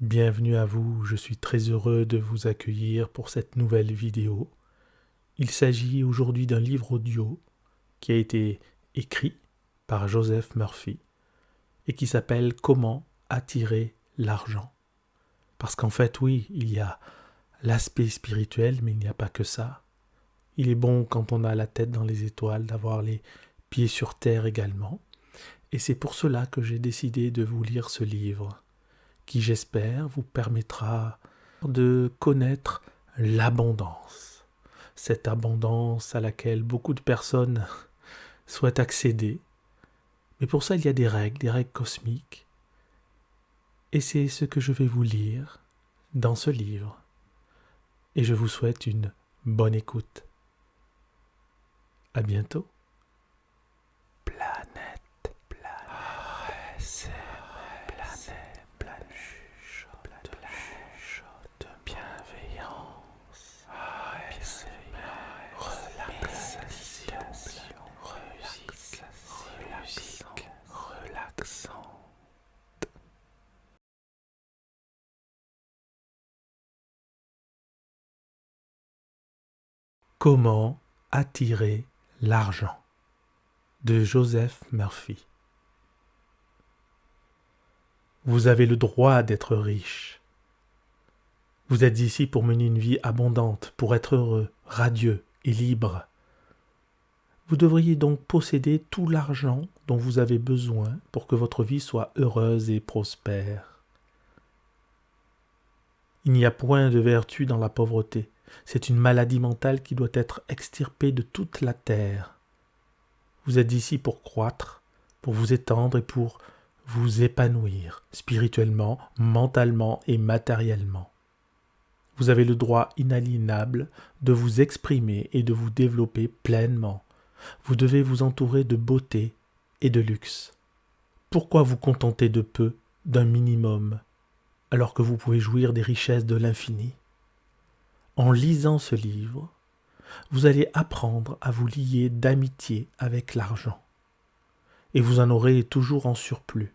Bienvenue à vous, je suis très heureux de vous accueillir pour cette nouvelle vidéo. Il s'agit aujourd'hui d'un livre audio qui a été écrit par Joseph Murphy et qui s'appelle Comment attirer l'argent. Parce qu'en fait, oui, il y a l'aspect spirituel, mais il n'y a pas que ça. Il est bon quand on a la tête dans les étoiles d'avoir les pieds sur terre également. Et c'est pour cela que j'ai décidé de vous lire ce livre, qui j'espère vous permettra de connaître l'abondance. Cette abondance à laquelle beaucoup de personnes souhaitent accéder. Mais pour ça, il y a des règles cosmiques. Et c'est ce que je vais vous lire dans ce livre. Et je vous souhaite une bonne écoute. À bientôt. Planète, chuchote, bienveillance, relaxant. Comment attirer l'argent de Joseph Murphy. Vous avez le droit d'être riche. Vous êtes ici pour mener une vie abondante, pour être heureux, radieux et libre. Vous devriez donc posséder tout l'argent dont vous avez besoin pour que votre vie soit heureuse et prospère. Il n'y a point de vertu dans la pauvreté. C'est une maladie mentale qui doit être extirpée de toute la terre. Vous êtes ici pour croître, pour vous étendre et pour vous épanouir spirituellement, mentalement et matériellement. Vous avez le droit inaliénable de vous exprimer et de vous développer pleinement. Vous devez vous entourer de beauté et de luxe. Pourquoi vous contenter de peu, d'un minimum, alors que vous pouvez jouir des richesses de l'infini? En lisant ce livre, vous allez apprendre à vous lier d'amitié avec l'argent. Et vous en aurez toujours en surplus.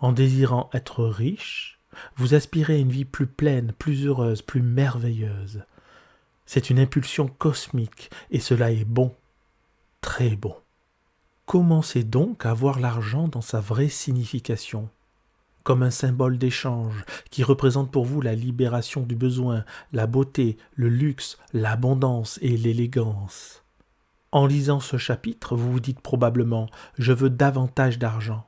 En désirant être riche, vous aspirez à une vie plus pleine, plus heureuse, plus merveilleuse. C'est une impulsion cosmique, et cela est bon, très bon. Commencez donc à voir l'argent dans sa vraie signification, comme un symbole d'échange qui représente pour vous la libération du besoin, la beauté, le luxe, l'abondance et l'élégance. En lisant ce chapitre, vous vous dites probablement « Je veux davantage d'argent.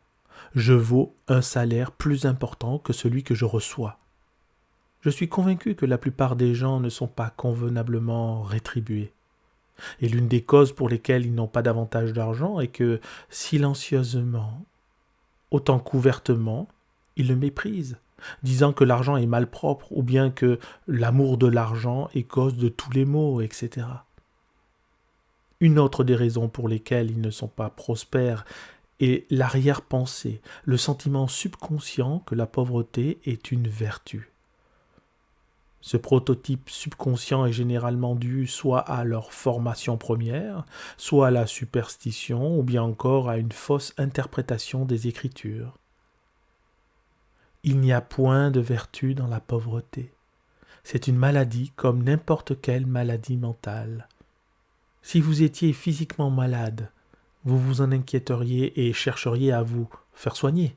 Je vaux un salaire plus important que celui que je reçois. » Je suis convaincu que la plupart des gens ne sont pas convenablement rétribués. Et l'une des causes pour lesquelles ils n'ont pas davantage d'argent est que, silencieusement, autant qu'ouvertement, ils le méprisent, disant que l'argent est malpropre ou bien que l'amour de l'argent est cause de tous les maux, etc. Une autre des raisons pour lesquelles ils ne sont pas prospères est l'arrière-pensée, le sentiment subconscient que la pauvreté est une vertu. Ce prototype subconscient est généralement dû soit à leur formation première, soit à la superstition, ou bien encore à une fausse interprétation des Écritures. Il n'y a point de vertu dans la pauvreté. C'est une maladie comme n'importe quelle maladie mentale. Si vous étiez physiquement malade, vous vous en inquiéteriez et chercheriez à vous faire soigner.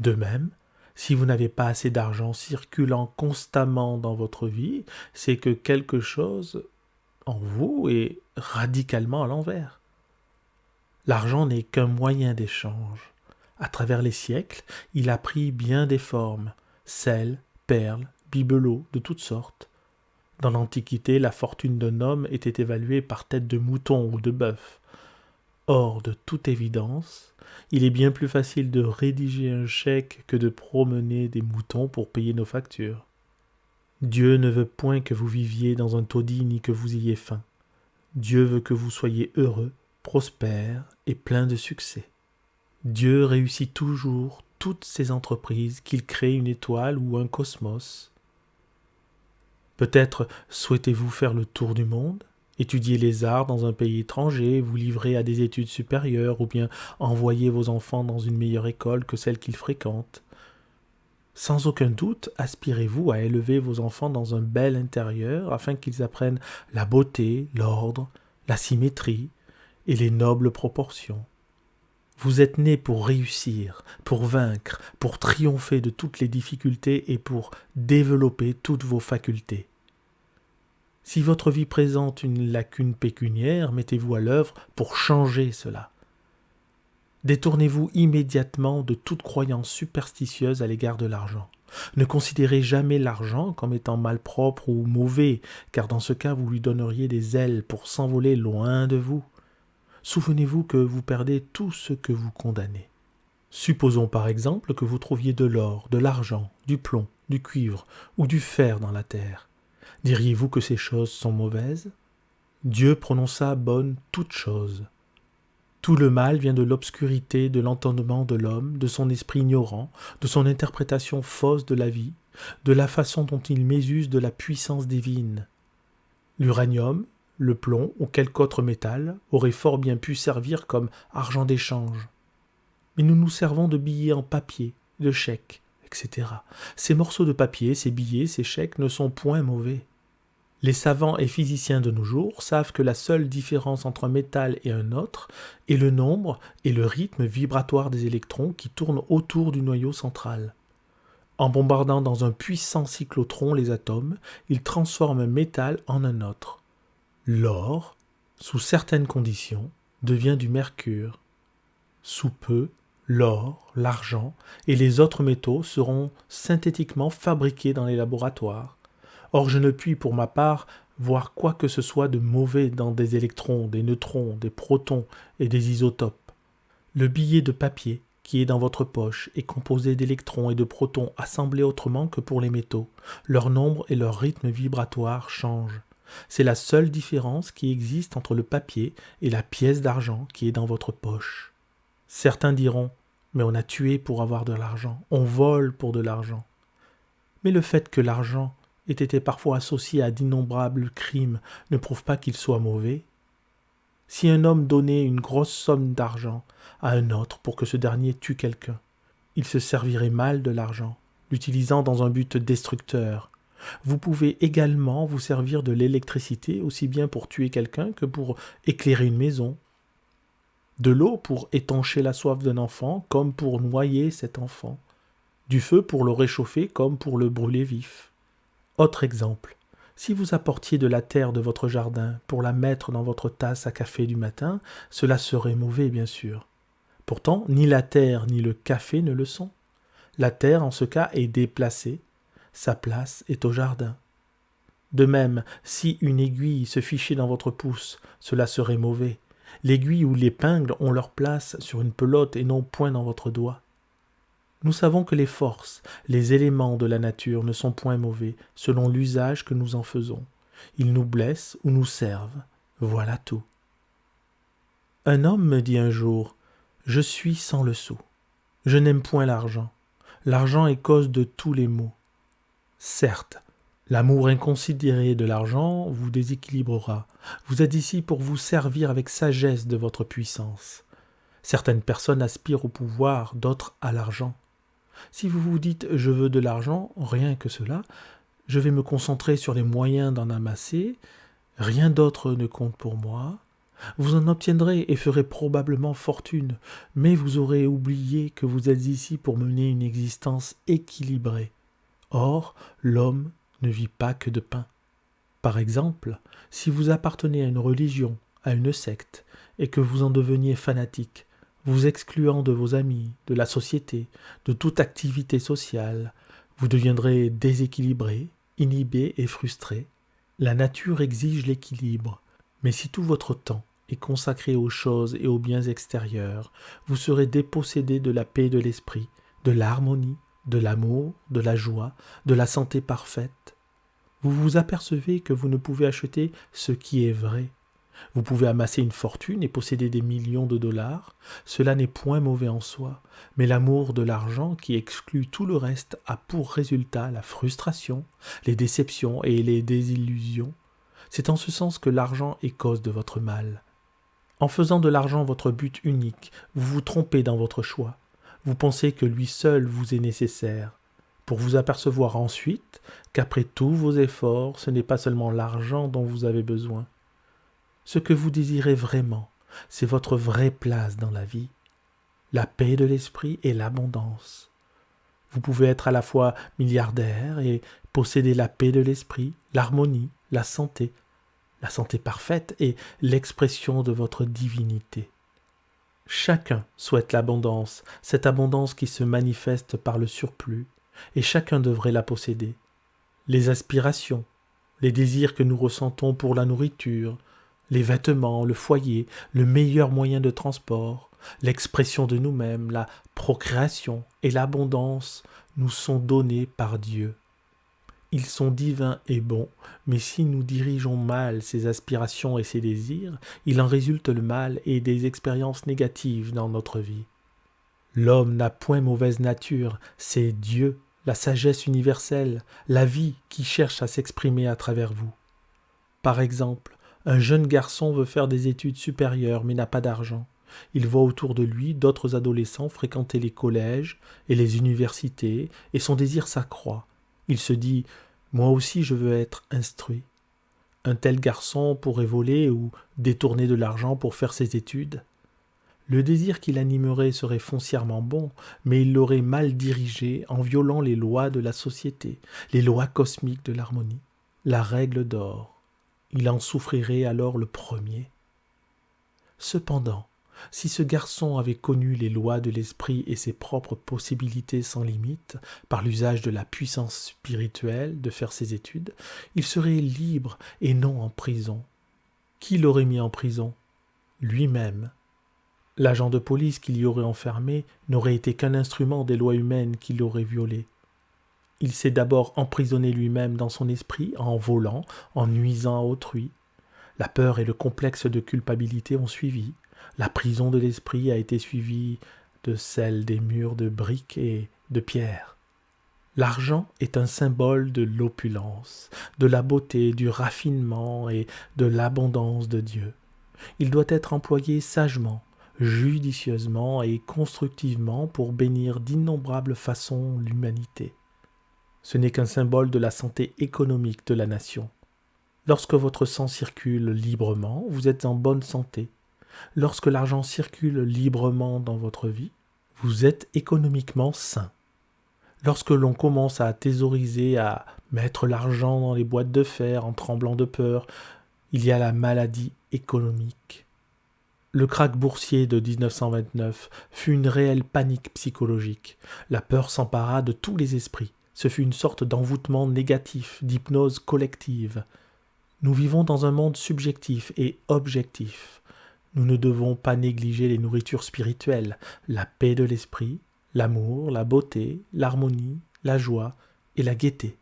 De même, si vous n'avez pas assez d'argent circulant constamment dans votre vie, c'est que quelque chose en vous est radicalement à l'envers. L'argent n'est qu'un moyen d'échange. À travers les siècles, il a pris bien des formes, sel, perles, bibelots de toutes sortes. Dans l'Antiquité, la fortune d'un homme était évaluée par tête de mouton ou de bœuf. Or, de toute évidence, il est bien plus facile de rédiger un chèque que de promener des moutons pour payer nos factures. Dieu ne veut point que vous viviez dans un taudis ni que vous ayez faim. Dieu veut que vous soyez heureux, prospères et plein de succès. Dieu réussit toujours toutes ses entreprises, qu'il crée une étoile ou un cosmos. Peut-être souhaitez-vous faire le tour du monde, étudier les arts dans un pays étranger, vous livrer à des études supérieures ou bien envoyer vos enfants dans une meilleure école que celle qu'ils fréquentent. Sans aucun doute, aspirez-vous à élever vos enfants dans un bel intérieur afin qu'ils apprennent la beauté, l'ordre, la symétrie et les nobles proportions. Vous êtes nés pour réussir, pour vaincre, pour triompher de toutes les difficultés et pour développer toutes vos facultés. Si votre vie présente une lacune pécuniaire, mettez-vous à l'œuvre pour changer cela. Détournez-vous immédiatement de toute croyance superstitieuse à l'égard de l'argent. Ne considérez jamais l'argent comme étant malpropre ou mauvais, car dans ce cas vous lui donneriez des ailes pour s'envoler loin de vous. Souvenez-vous que vous perdez tout ce que vous condamnez. Supposons par exemple que vous trouviez de l'or, de l'argent, du plomb, du cuivre ou du fer dans la terre. Diriez-vous que ces choses sont mauvaises ? Dieu prononça bonne toute chose. Tout le mal vient de l'obscurité de l'entendement de l'homme, de son esprit ignorant, de son interprétation fausse de la vie, de la façon dont il mésuse de la puissance divine. L'uranium, le plomb ou quelque autre métal auraient fort bien pu servir comme argent d'échange. Mais nous nous servons de billets en papier, de chèques, etc. Ces morceaux de papier, ces billets, ces chèques ne sont point mauvais. Les savants et physiciens de nos jours savent que la seule différence entre un métal et un autre est le nombre et le rythme vibratoire des électrons qui tournent autour du noyau central. En bombardant dans un puissant cyclotron les atomes, ils transforment un métal en un autre. L'or, sous certaines conditions, devient du mercure. Sous peu, l'or, l'argent et les autres métaux seront synthétiquement fabriqués dans les laboratoires. Or je ne puis, pour ma part, voir quoi que ce soit de mauvais dans des électrons, des neutrons, des protons et des isotopes. Le billet de papier qui est dans votre poche est composé d'électrons et de protons assemblés autrement que pour les métaux. Leur nombre et leur rythme vibratoire changent. C'est la seule différence qui existe entre le papier et la pièce d'argent qui est dans votre poche. Certains diront « mais on a tué pour avoir de l'argent, on vole pour de l'argent ». Mais le fait que l'argent ait été parfois associé à d'innombrables crimes ne prouve pas qu'il soit mauvais. Si un homme donnait une grosse somme d'argent à un autre pour que ce dernier tue quelqu'un, il se servirait mal de l'argent, l'utilisant dans un but destructeur. Vous pouvez également vous servir de l'électricité aussi bien pour tuer quelqu'un que pour éclairer une maison. De l'eau pour étancher la soif d'un enfant comme pour noyer cet enfant. Du feu pour le réchauffer comme pour le brûler vif. Autre exemple, si vous apportiez de la terre de votre jardin pour la mettre dans votre tasse à café du matin, cela serait mauvais bien sûr. Pourtant, ni la terre ni le café ne le sont. La terre en ce cas est déplacée, sa place est au jardin. De même, si une aiguille se fichait dans votre pouce, cela serait mauvais. L'aiguille ou l'épingle ont leur place sur une pelote et non point dans votre doigt. Nous savons que les forces, les éléments de la nature ne sont point mauvais, selon l'usage que nous en faisons. Ils nous blessent ou nous servent. Voilà tout. Un homme me dit un jour « Je suis sans le sou. Je n'aime point l'argent. L'argent est cause de tous les maux. » Certes, l'amour inconsidéré de l'argent vous déséquilibrera. Vous êtes ici pour vous servir avec sagesse de votre puissance. Certaines personnes aspirent au pouvoir, d'autres à l'argent. Si vous vous dites « je veux de l'argent », rien que cela, je vais me concentrer sur les moyens d'en amasser, rien d'autre ne compte pour moi, vous en obtiendrez et ferez probablement fortune, mais vous aurez oublié que vous êtes ici pour mener une existence équilibrée. Or, l'homme ne vit pas que de pain. Par exemple, si vous appartenez à une religion, à une secte, et que vous en deveniez fanatique, vous excluant de vos amis, de la société, de toute activité sociale, vous deviendrez déséquilibré, inhibé et frustré. La nature exige l'équilibre, mais si tout votre temps est consacré aux choses et aux biens extérieurs, vous serez dépossédé de la paix de l'esprit, de l'harmonie, de l'amour, de la joie, de la santé parfaite. Vous vous apercevez que vous ne pouvez acheter ce qui est vrai. Vous pouvez amasser une fortune et posséder des millions de dollars, cela n'est point mauvais en soi, mais l'amour de l'argent qui exclut tout le reste a pour résultat la frustration, les déceptions et les désillusions. C'est en ce sens que l'argent est cause de votre mal. En faisant de l'argent votre but unique, vous vous trompez dans votre choix. Vous pensez que lui seul vous est nécessaire. pour vous apercevoir ensuite qu'après tous vos efforts, ce n'est pas seulement l'argent dont vous avez besoin. Ce que vous désirez vraiment, c'est votre vraie place dans la vie, la paix de l'esprit et l'abondance. Vous pouvez être à la fois milliardaire et posséder la paix de l'esprit, l'harmonie, la santé parfaite et l'expression de votre divinité. Chacun souhaite l'abondance, cette abondance qui se manifeste par le surplus, et chacun devrait la posséder. Les aspirations, les désirs que nous ressentons pour la nourriture, les vêtements, le foyer, le meilleur moyen de transport, l'expression de nous-mêmes, la procréation et l'abondance nous sont donnés par Dieu. Ils sont divins et bons, mais si nous dirigeons mal ces aspirations et ces désirs, il en résulte le mal et des expériences négatives dans notre vie. L'homme n'a point mauvaise nature, c'est Dieu, la sagesse universelle, la vie qui cherche à s'exprimer à travers vous. Par exemple, un jeune garçon veut faire des études supérieures mais n'a pas d'argent. Il voit autour de lui d'autres adolescents fréquenter les collèges et les universités et son désir s'accroît. Il se dit « Moi aussi je veux être instruit ». Un tel garçon pourrait voler ou détourner de l'argent pour faire ses études. Le désir qui l'animerait serait foncièrement bon, mais il l'aurait mal dirigé en violant les lois de la société, les lois cosmiques de l'harmonie, la règle d'or. Il en souffrirait alors le premier. Cependant, si ce garçon avait connu les lois de l'esprit et ses propres possibilités sans limite, par l'usage de la puissance spirituelle de faire ses études, il serait libre et non en prison. Qui l'aurait mis en prison? Lui-même. L'agent de police qui l'y aurait enfermé n'aurait été qu'un instrument des lois humaines qui l'aurait violé. Il s'est d'abord emprisonné lui-même dans son esprit en volant, en nuisant à autrui. La peur et le complexe de culpabilité ont suivi. La prison de l'esprit a été suivie de celle des murs de briques et de pierre. L'argent est un symbole de l'opulence, de la beauté, du raffinement et de l'abondance de Dieu. Il doit être employé sagement, judicieusement et constructivement pour bénir d'innombrables façons l'humanité. Ce n'est qu'un symbole de la santé économique de la nation. Lorsque votre sang circule librement, vous êtes en bonne santé. Lorsque l'argent circule librement dans votre vie, vous êtes économiquement sain. Lorsque l'on commence à thésauriser, à mettre l'argent dans les boîtes de fer en tremblant de peur, il y a la maladie économique. Le krach boursier de 1929 fut une réelle panique psychologique. La peur s'empara de tous les esprits. Ce fut une sorte d'envoûtement négatif, d'hypnose collective. Nous vivons dans un monde subjectif et objectif. Nous ne devons pas négliger les nourritures spirituelles, la paix de l'esprit, l'amour, la beauté, l'harmonie, la joie et la gaieté.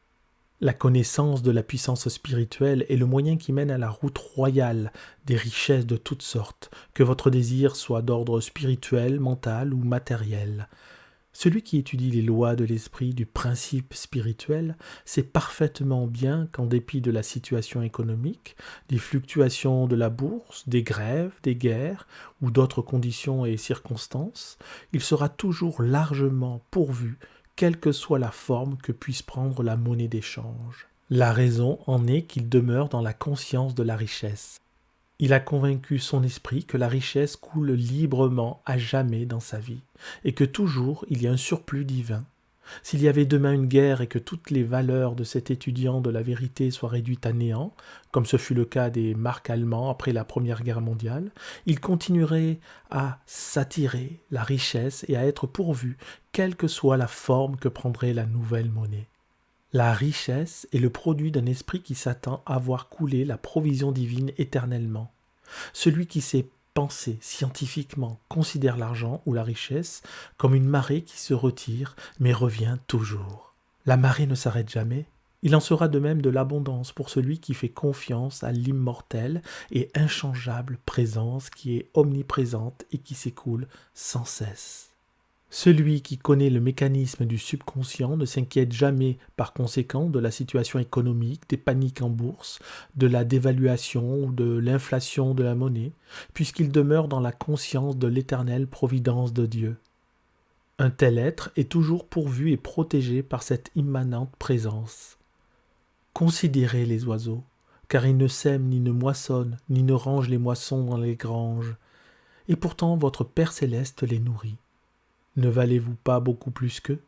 La connaissance de la puissance spirituelle est le moyen qui mène à la route royale des richesses de toutes sortes, que votre désir soit d'ordre spirituel, mental ou matériel. Celui qui étudie les lois de l'esprit du principe spirituel sait parfaitement bien qu'en dépit de la situation économique, des fluctuations de la bourse, des grèves, des guerres ou d'autres conditions et circonstances, il sera toujours largement pourvu, quelle que soit la forme que puisse prendre la monnaie d'échange. La raison en est qu'il demeure dans la conscience de la richesse. Il a convaincu son esprit que la richesse coule librement à jamais dans sa vie, et que toujours il y a un surplus divin. S'il y avait demain une guerre et que toutes les valeurs de cet étudiant de la vérité soient réduites à néant, comme ce fut le cas des marques allemands après la Première Guerre mondiale, il continuerait à s'attirer la richesse et à être pourvu, quelle que soit la forme que prendrait la nouvelle monnaie. La richesse est le produit d'un esprit qui s'attend à voir couler la provision divine éternellement. Celui qui sait penser scientifiquement considère l'argent ou la richesse comme une marée qui se retire mais revient toujours. La marée ne s'arrête jamais. Il en sera de même de l'abondance pour celui qui fait confiance à l'immortelle et inchangeable présence qui est omniprésente et qui s'écoule sans cesse. Celui qui connaît le mécanisme du subconscient ne s'inquiète jamais par conséquent de la situation économique, des paniques en bourse, de la dévaluation ou de l'inflation de la monnaie, puisqu'il demeure dans la conscience de l'éternelle providence de Dieu. Un tel être est toujours pourvu et protégé par cette immanente présence. Considérez les oiseaux, car ils ne sèment ni ne moissonnent, ni ne rangent les moissons dans les granges, et pourtant votre Père céleste les nourrit. Ne valez-vous pas beaucoup plus qu'eux?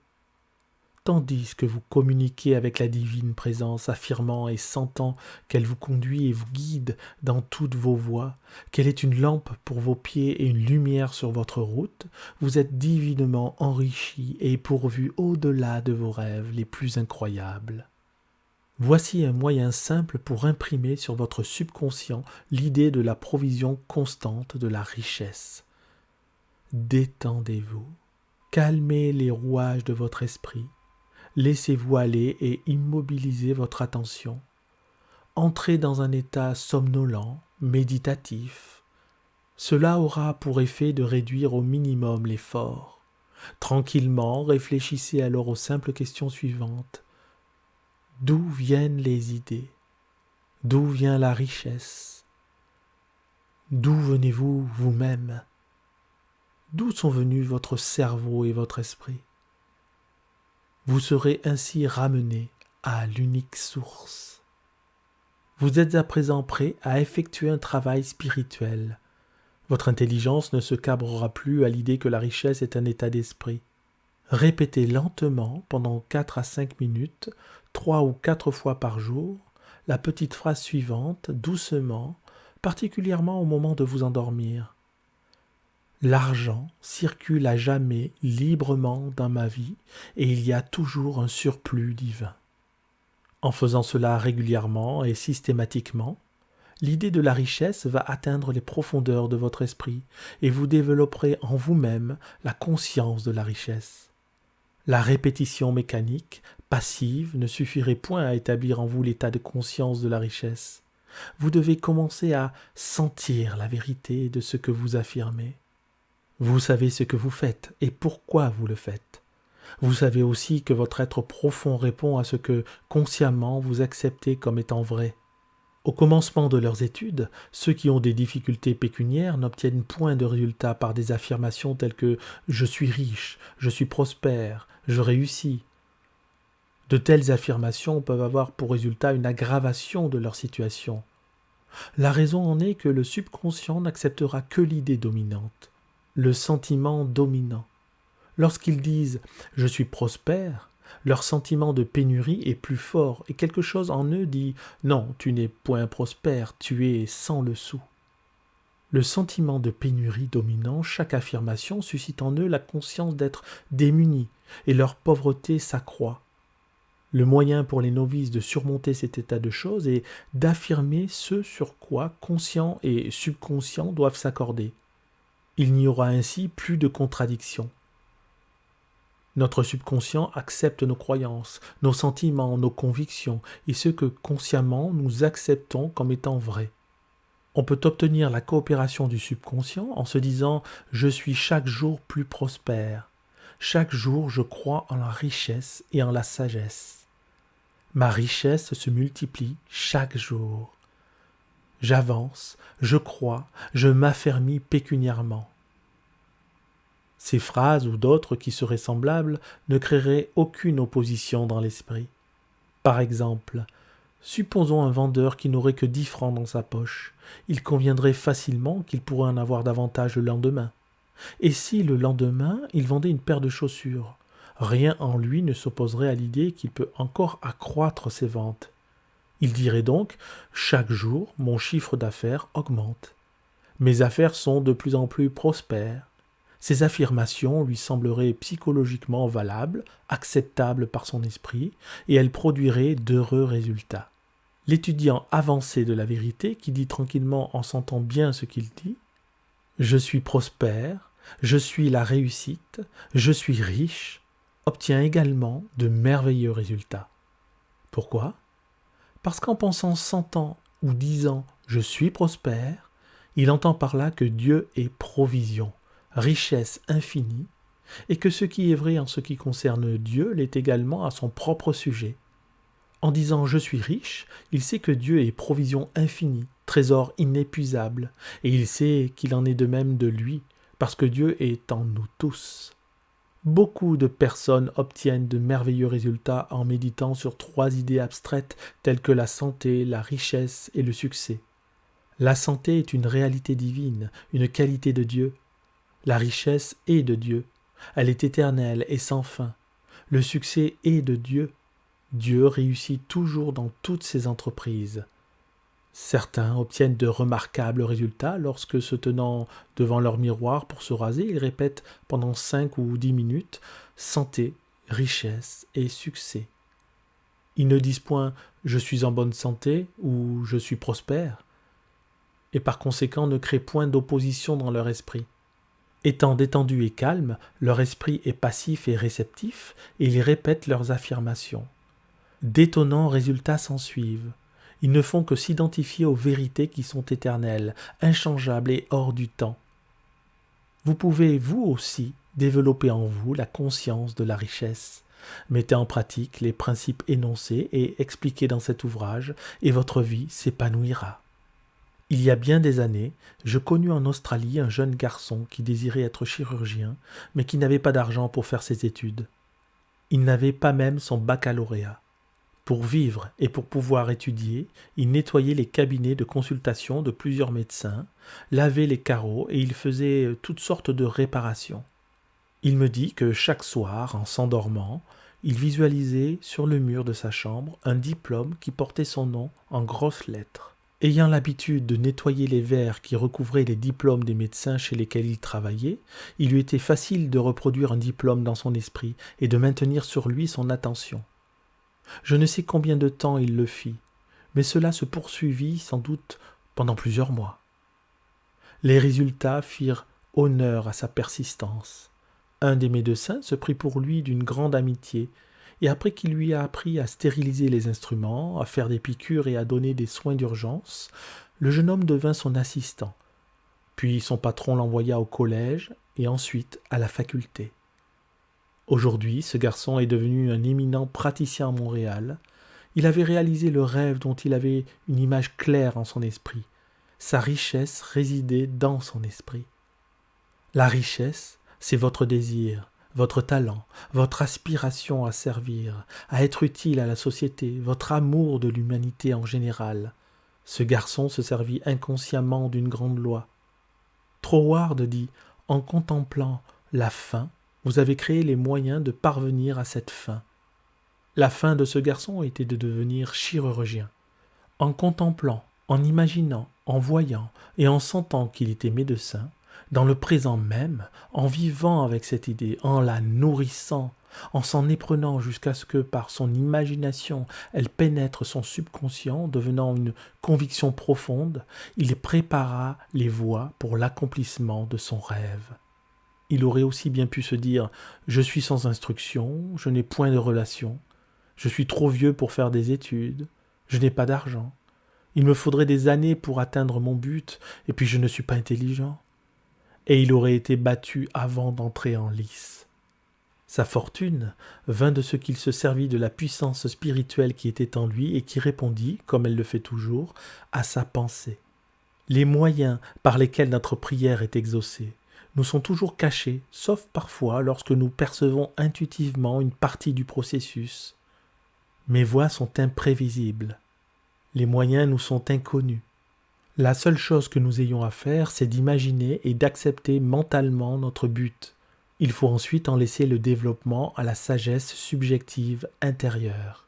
Tandis que vous communiquez avec la divine présence, affirmant et sentant qu'elle vous conduit et vous guide dans toutes vos voies, qu'elle est une lampe pour vos pieds et une lumière sur votre route, vous êtes divinement enrichi et pourvu au-delà de vos rêves les plus incroyables. Voici un moyen simple pour imprimer sur votre subconscient l'idée de la provision constante de la richesse. Détendez-vous, calmez les rouages de votre esprit, laissez-vous aller et immobilisez votre attention. Entrez dans un état somnolent, méditatif. Cela aura pour effet de réduire au minimum l'effort. Tranquillement, réfléchissez alors aux simples questions suivantes. D'où viennent les idées? D'où vient la richesse? D'où venez-vous vous-même? D'où sont venus votre cerveau et votre esprit? Vous serez ainsi ramené à l'unique source. Vous êtes à présent prêt à effectuer un travail spirituel. Votre intelligence ne se cabrera plus à l'idée que la richesse est un état d'esprit. Répétez lentement pendant 4 à 5 minutes, 3 ou 4 fois par jour, la petite phrase suivante, doucement, particulièrement au moment de vous endormir. L'argent circule à jamais librement dans ma vie et il y a toujours un surplus divin. En faisant cela régulièrement et systématiquement, l'idée de la richesse va atteindre les profondeurs de votre esprit et vous développerez en vous-même la conscience de la richesse. La répétition mécanique, passive, ne suffirait point à établir en vous l'état de conscience de la richesse. Vous devez commencer à sentir la vérité de ce que vous affirmez. Vous savez ce que vous faites et pourquoi vous le faites. Vous savez aussi que votre être profond répond à ce que consciemment vous acceptez comme étant vrai. Au commencement de leurs études, ceux qui ont des difficultés pécuniaires n'obtiennent point de résultats par des affirmations telles que « je suis riche »,« je suis prospère »,« je réussis ». De telles affirmations peuvent avoir pour résultat une aggravation de leur situation. La raison en est que le subconscient n'acceptera que l'idée dominante, le sentiment dominant. Lorsqu'ils disent « je suis prospère », leur sentiment de pénurie est plus fort et quelque chose en eux dit « non, tu n'es point prospère, tu es sans le sou ». Le sentiment de pénurie dominant chaque affirmation suscite en eux la conscience d'être démunis et leur pauvreté s'accroît. Le moyen pour les novices de surmonter cet état de choses est d'affirmer ce sur quoi conscient et subconscient doivent s'accorder. Il n'y aura ainsi plus de contradiction. Notre subconscient accepte nos croyances, nos sentiments, nos convictions et ce que consciemment nous acceptons comme étant vrai. On peut obtenir la coopération du subconscient en se disant « je suis chaque jour plus prospère ». Chaque jour, je crois en la richesse et en la sagesse. Ma richesse se multiplie chaque jour. J'avance, je crois, je m'affermis pécuniairement. Ces phrases ou d'autres qui seraient semblables ne créeraient aucune opposition dans l'esprit. Par exemple, supposons un vendeur qui n'aurait que 10 francs dans sa poche. Il conviendrait facilement qu'il pourrait en avoir davantage le lendemain. Et si le lendemain, il vendait une paire de chaussures, rien en lui ne s'opposerait à l'idée qu'il peut encore accroître ses ventes. Il dirait donc « chaque jour, mon chiffre d'affaires augmente. Mes affaires sont de plus en plus prospères. » Ces affirmations lui sembleraient psychologiquement valables, acceptables par son esprit, et elles produiraient d'heureux résultats. L'étudiant avancé de la vérité, qui dit tranquillement en sentant bien ce qu'il dit « je suis prospère, je suis la réussite, je suis riche », obtient également de merveilleux résultats. Pourquoi? Parce qu'en pensant 100 ans ou 10 ans « je suis prospère », il entend par là que Dieu est provision, richesse infinie, et que ce qui est vrai en ce qui concerne Dieu l'est également à son propre sujet. En disant « je suis riche », il sait que Dieu est provision infinie, trésor inépuisable, et il sait qu'il en est de même de lui, parce que Dieu est en nous tous. Beaucoup de personnes obtiennent de merveilleux résultats en méditant sur 3 idées abstraites telles que la santé, la richesse et le succès. La santé est une réalité divine, une qualité de Dieu. La richesse est de Dieu. Elle est éternelle et sans fin. Le succès est de Dieu. Dieu réussit toujours dans toutes ses entreprises. Certains obtiennent de remarquables résultats lorsque, se tenant devant leur miroir pour se raser, ils répètent pendant 5 ou 10 minutes « santé, richesse et succès ». Ils ne disent point « je suis en bonne santé » ou « je suis prospère » et par conséquent ne créent point d'opposition dans leur esprit. Étant détendus et calmes, leur esprit est passif et réceptif et ils répètent leurs affirmations. D'étonnants résultats s'ensuivent. Ils ne font que s'identifier aux vérités qui sont éternelles, inchangeables et hors du temps. Vous pouvez, vous aussi, développer en vous la conscience de la richesse. Mettez en pratique les principes énoncés et expliqués dans cet ouvrage, et votre vie s'épanouira. Il y a bien des années, je connus en Australie un jeune garçon qui désirait être chirurgien, mais qui n'avait pas d'argent pour faire ses études. Il n'avait pas même son baccalauréat. Pour vivre et pour pouvoir étudier, il nettoyait les cabinets de consultation de plusieurs médecins, lavait les carreaux et il faisait toutes sortes de réparations. Il me dit que chaque soir, en s'endormant, il visualisait sur le mur de sa chambre un diplôme qui portait son nom en grosses lettres. Ayant l'habitude de nettoyer les verres qui recouvraient les diplômes des médecins chez lesquels il travaillait, il lui était facile de reproduire un diplôme dans son esprit et de maintenir sur lui son attention. Je ne sais combien de temps il le fit, mais cela se poursuivit sans doute pendant plusieurs mois. Les résultats firent honneur à sa persistance. Un des médecins se prit pour lui d'une grande amitié, et après qu'il lui a appris à stériliser les instruments, à faire des piqûres et à donner des soins d'urgence, le jeune homme devint son assistant. Puis son patron l'envoya au collège et ensuite à la faculté. Aujourd'hui, ce garçon est devenu un éminent praticien à Montréal. Il avait réalisé le rêve dont il avait une image claire en son esprit. Sa richesse résidait dans son esprit. La richesse, c'est votre désir, votre talent, votre aspiration à servir, à être utile à la société, votre amour de l'humanité en général. Ce garçon se servit inconsciemment d'une grande loi. Troward dit « En contemplant la fin, vous avez créé les moyens de parvenir à cette fin. » La fin de ce garçon était de devenir chirurgien. En contemplant, en imaginant, en voyant et en sentant qu'il était médecin, dans le présent même, en vivant avec cette idée, en la nourrissant, en s'en éprenant jusqu'à ce que par son imagination elle pénètre son subconscient, devenant une conviction profonde, il prépara les voies pour l'accomplissement de son rêve. Il aurait aussi bien pu se dire « Je suis sans instruction, je n'ai point de relation, je suis trop vieux pour faire des études, je n'ai pas d'argent, il me faudrait des années pour atteindre mon but, et puis je ne suis pas intelligent. » Et il aurait été battu avant d'entrer en lice. Sa fortune vint de ce qu'il se servit de la puissance spirituelle qui était en lui et qui répondit, comme elle le fait toujours, à sa pensée. Les moyens par lesquels notre prière est exaucée nous sont toujours cachés, sauf parfois lorsque nous percevons intuitivement une partie du processus. Mes voies sont imprévisibles. Les moyens nous sont inconnus. La seule chose que nous ayons à faire, c'est d'imaginer et d'accepter mentalement notre but. Il faut ensuite en laisser le développement à la sagesse subjective intérieure.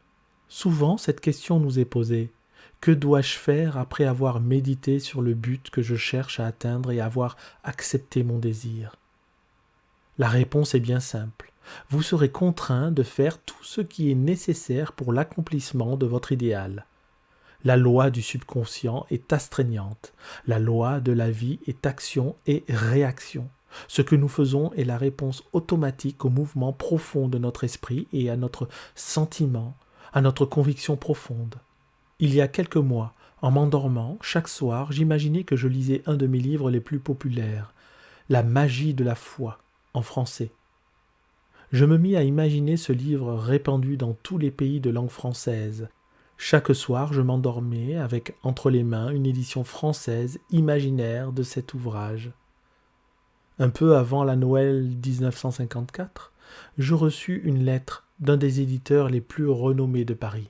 Souvent, cette question nous est posée. Que dois-je faire après avoir médité sur le but que je cherche à atteindre et avoir accepté mon désir? La réponse est bien simple. Vous serez contraint de faire tout ce qui est nécessaire pour l'accomplissement de votre idéal. La loi du subconscient est astreignante. La loi de la vie est action et réaction. Ce que nous faisons est la réponse automatique au mouvement profond de notre esprit et à notre sentiment, à notre conviction profonde. Il y a quelques mois, en m'endormant, chaque soir, j'imaginais que je lisais un de mes livres les plus populaires, La magie de la foi, en français. Je me mis à imaginer ce livre répandu dans tous les pays de langue française. Chaque soir, je m'endormais avec entre les mains une édition française imaginaire de cet ouvrage. Un peu avant la Noël 1954, je reçus une lettre d'un des éditeurs les plus renommés de Paris.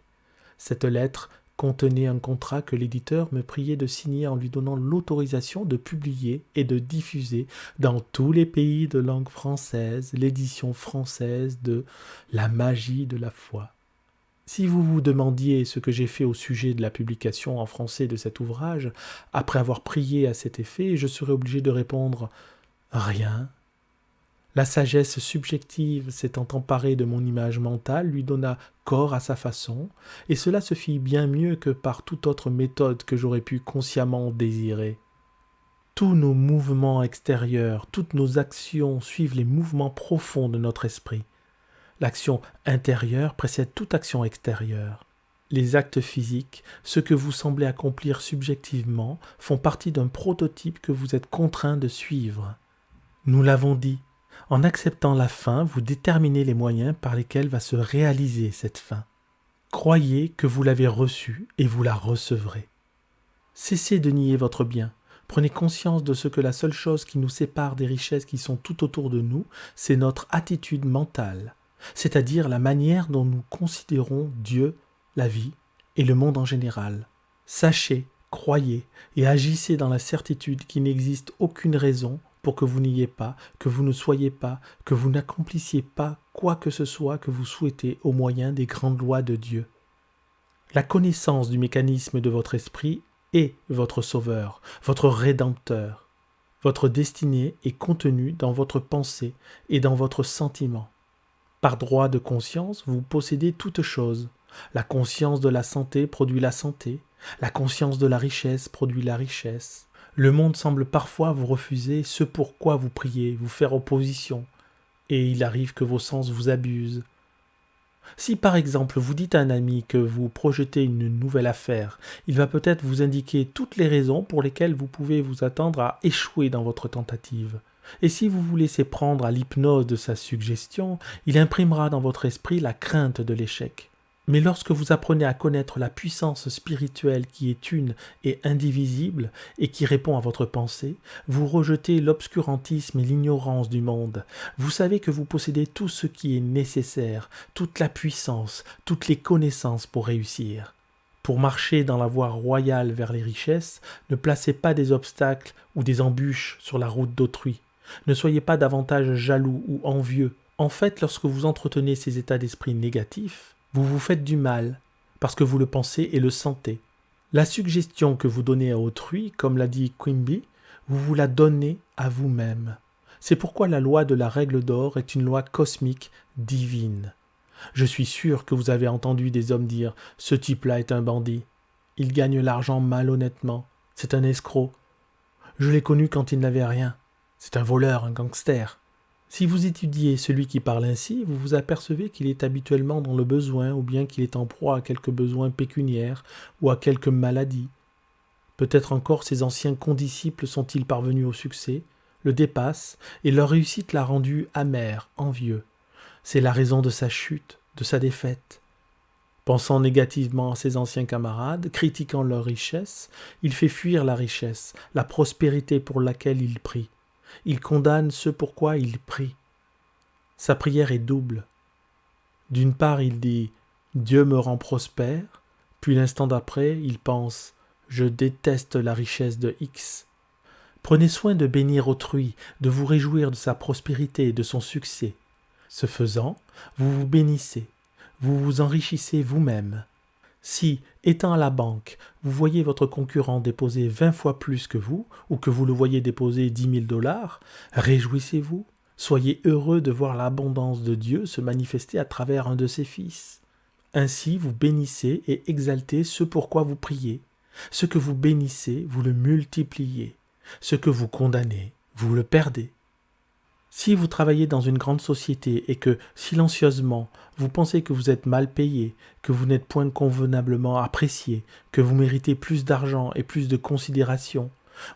Cette lettre contenait un contrat que l'éditeur me priait de signer en lui donnant l'autorisation de publier et de diffuser dans tous les pays de langue française l'édition française de La magie de la foi. Si vous vous demandiez ce que j'ai fait au sujet de la publication en français de cet ouvrage, après avoir prié à cet effet, je serais obligé de répondre « Rien ». La sagesse subjective s'étant emparée de mon image mentale lui donna corps à sa façon, et cela se fit bien mieux que par toute autre méthode que j'aurais pu consciemment désirer. Tous nos mouvements extérieurs, toutes nos actions suivent les mouvements profonds de notre esprit. L'action intérieure précède toute action extérieure. Les actes physiques, ce que vous semblez accomplir subjectivement, font partie d'un prototype que vous êtes contraint de suivre. Nous l'avons dit, en acceptant la fin, vous déterminez les moyens par lesquels va se réaliser cette fin. Croyez que vous l'avez reçue et vous la recevrez. Cessez de nier votre bien. Prenez conscience de ce que la seule chose qui nous sépare des richesses qui sont tout autour de nous, c'est notre attitude mentale, c'est-à-dire la manière dont nous considérons Dieu, la vie et le monde en général. Sachez, croyez et agissez dans la certitude qu'il n'existe aucune raison pour que vous n'ayez pas, que vous ne soyez pas, que vous n'accomplissiez pas quoi que ce soit que vous souhaitez au moyen des grandes lois de Dieu. La connaissance du mécanisme de votre esprit est votre sauveur, votre rédempteur. Votre destinée est contenue dans votre pensée et dans votre sentiment. Par droit de conscience, vous possédez toutes choses. La conscience de la santé produit la santé, la conscience de la richesse produit la richesse. Le monde semble parfois vous refuser ce pourquoi vous priez, vous faire opposition, et il arrive que vos sens vous abusent. Si par exemple vous dites à un ami que vous projetez une nouvelle affaire, il va peut-être vous indiquer toutes les raisons pour lesquelles vous pouvez vous attendre à échouer dans votre tentative. Et si vous vous laissez prendre à l'hypnose de sa suggestion, il imprimera dans votre esprit la crainte de l'échec. Mais lorsque vous apprenez à connaître la puissance spirituelle qui est une et indivisible et qui répond à votre pensée, vous rejetez l'obscurantisme et l'ignorance du monde. Vous savez que vous possédez tout ce qui est nécessaire, toute la puissance, toutes les connaissances pour réussir. Pour marcher dans la voie royale vers les richesses, ne placez pas des obstacles ou des embûches sur la route d'autrui. Ne soyez pas davantage jaloux ou envieux. En fait, lorsque vous entretenez ces états d'esprit négatifs, vous vous faites du mal, parce que vous le pensez et le sentez. La suggestion que vous donnez à autrui, comme l'a dit Quimby, vous vous la donnez à vous-même. C'est pourquoi la loi de la règle d'or est une loi cosmique divine. Je suis sûr que vous avez entendu des hommes dire « Ce type-là est un bandit. Il gagne l'argent malhonnêtement. C'est un escroc. Je l'ai connu quand il n'avait rien. C'est un voleur, un gangster. » Si vous étudiez celui qui parle ainsi, vous vous apercevez qu'il est habituellement dans le besoin ou bien qu'il est en proie à quelques besoins pécuniaires ou à quelques maladies. Peut-être encore ses anciens condisciples sont-ils parvenus au succès, le dépassent et leur réussite l'a rendu amer, envieux. C'est la raison de sa chute, de sa défaite. Pensant négativement à ses anciens camarades, critiquant leur richesse, il fait fuir la richesse, la prospérité pour laquelle il prie. Il condamne ce pourquoi il prie. Sa prière est double. D'une part, il dit « Dieu me rend prospère », puis l'instant d'après, il pense « Je déteste la richesse de X ». Prenez soin de bénir autrui, de vous réjouir de sa prospérité et de son succès. Ce faisant, vous vous bénissez, vous vous enrichissez vous-même. Si, étant à la banque, vous voyez votre concurrent déposer 20 fois plus que vous, ou que vous le voyez déposer 10 000 $, réjouissez-vous, soyez heureux de voir l'abondance de Dieu se manifester à travers un de ses fils. Ainsi, vous bénissez et exaltez ce pourquoi vous priez. Ce que vous bénissez, vous le multipliez. Ce que vous condamnez, vous le perdez. Si vous travaillez dans une grande société et que, silencieusement, vous pensez que vous êtes mal payé, que vous n'êtes point convenablement apprécié, que vous méritez plus d'argent et plus de considération,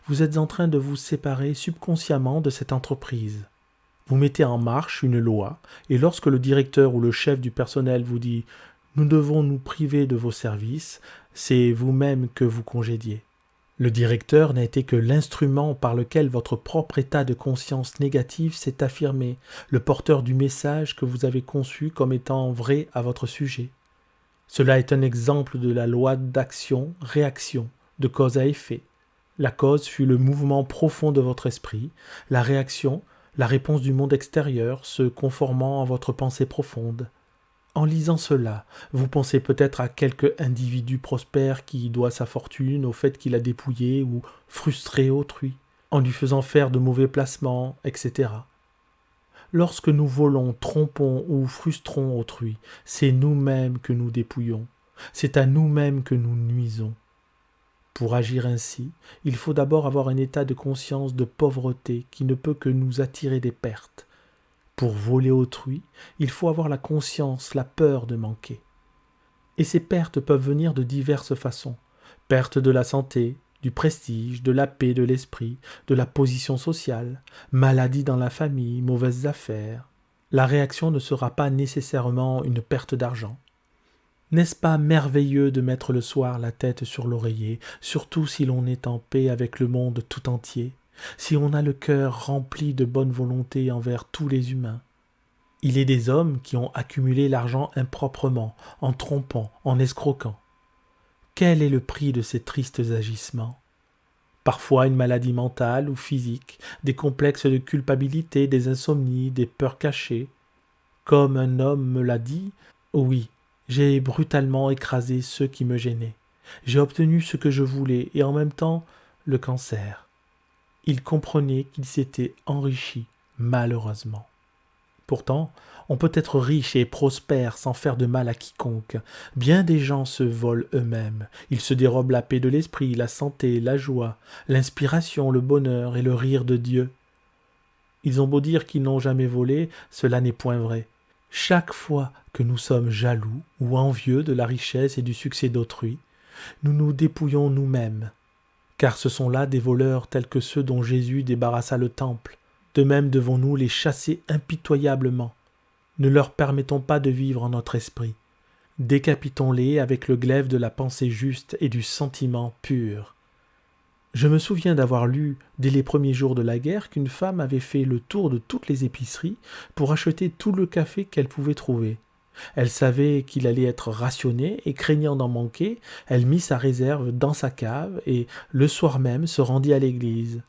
vous êtes en train de vous séparer subconsciemment de cette entreprise. Vous mettez en marche une loi, et lorsque le directeur ou le chef du personnel vous dit « Nous devons nous priver de vos services », c'est vous-même que vous congédiez. Le directeur n'a été que l'instrument par lequel votre propre état de conscience négative s'est affirmé, le porteur du message que vous avez conçu comme étant vrai à votre sujet. Cela est un exemple de la loi d'action-réaction, de cause à effet. La cause fut le mouvement profond de votre esprit, la réaction, la réponse du monde extérieur se conformant à votre pensée profonde. En lisant cela, vous pensez peut-être à quelque individu prospère qui doit sa fortune au fait qu'il a dépouillé ou frustré autrui, en lui faisant faire de mauvais placements, etc. Lorsque nous volons, trompons ou frustrons autrui, c'est nous-mêmes que nous dépouillons, c'est à nous-mêmes que nous nuisons. Pour agir ainsi, il faut d'abord avoir un état de conscience de pauvreté qui ne peut que nous attirer des pertes. Pour voler autrui, il faut avoir la conscience, la peur de manquer. Et ces pertes peuvent venir de diverses façons. Perte de la santé, du prestige, de la paix de l'esprit, de la position sociale, maladie dans la famille, mauvaises affaires. La réaction ne sera pas nécessairement une perte d'argent. N'est-ce pas merveilleux de mettre le soir la tête sur l'oreiller, surtout si l'on est en paix avec le monde tout entier, si on a le cœur rempli de bonne volonté envers tous les humains? Il est des hommes qui ont accumulé l'argent improprement, en trompant, en escroquant. Quel est le prix de ces tristes agissements? Parfois une maladie mentale ou physique, des complexes de culpabilité, des insomnies, des peurs cachées. Comme un homme me l'a dit, oui, j'ai brutalement écrasé ceux qui me gênaient. J'ai obtenu ce que je voulais et en même temps le cancer. Il comprenait qu'il s'était enrichi, malheureusement. Pourtant, on peut être riche et prospère sans faire de mal à quiconque. Bien des gens se volent eux-mêmes. Ils se dérobent la paix de l'esprit, la santé, la joie, l'inspiration, le bonheur et le rire de Dieu. Ils ont beau dire qu'ils n'ont jamais volé, cela n'est point vrai. Chaque fois que nous sommes jaloux ou envieux de la richesse et du succès d'autrui, nous nous dépouillons nous-mêmes, car ce sont là des voleurs tels que ceux dont Jésus débarrassa le temple. De même devons-nous les chasser impitoyablement. Ne leur permettons pas de vivre en notre esprit. Décapitons-les avec le glaive de la pensée juste et du sentiment pur. Je me souviens d'avoir lu, dès les premiers jours de la guerre, qu'une femme avait fait le tour de toutes les épiceries pour acheter tout le café qu'elle pouvait trouver. Elle savait qu'il allait être rationné et craignant d'en manquer, elle mit sa réserve dans sa cave et, le soir même, se rendit à l'église.